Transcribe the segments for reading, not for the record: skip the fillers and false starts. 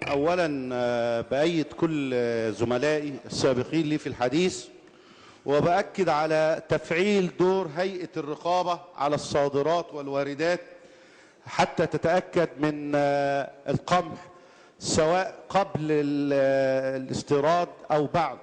أولا بأيد كل زملائي السابقين لي في الحديث، وبأكد على تفعيل دور هيئة الرقابة على الصادرات والواردات حتى تتأكد من القمح سواء قبل الاستيراد أو بعد.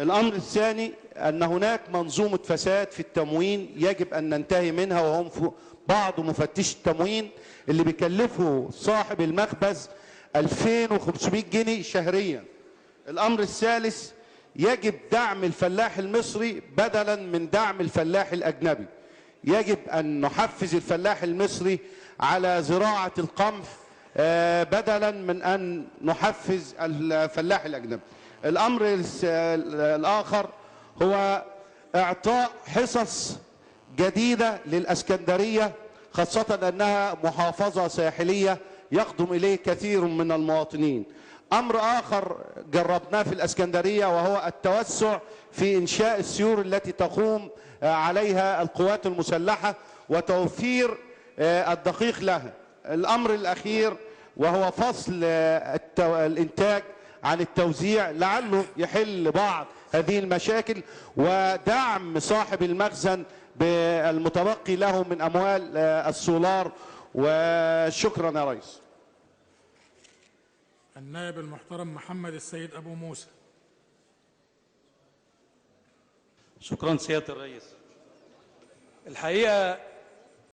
الأمر الثاني أن هناك منظومة فساد في التموين يجب أن ننتهي منها، وهم بعض مفتش التموين اللي بيكلفوا صاحب المخبز 2500 جنيه شهريا. الأمر الثالث يجب دعم الفلاح المصري بدلا من دعم الفلاح الأجنبي. يجب أن نحفز الفلاح المصري على زراعة القمح بدلا من أن نحفز الفلاح الأجنبي. الأمر الآخر هو إعطاء حصص جديدة للإسكندرية، خاصة أنها محافظة ساحلية يقدم إليه كثير من المواطنين. أمر آخر جربناه في الإسكندرية وهو التوسع في إنشاء السيور التي تقوم عليها القوات المسلحة وتوفير الدقيق لها. الأمر الأخير وهو فصل الإنتاج عن التوزيع لعله يحل بعض هذه المشاكل، ودعم صاحب المخزن بالمتبقي له من أموال السولار. وشكرا يا ريس. النائب المحترم محمد السيد أبو موسى. شكرا سيادة الرئيس. الحقيقة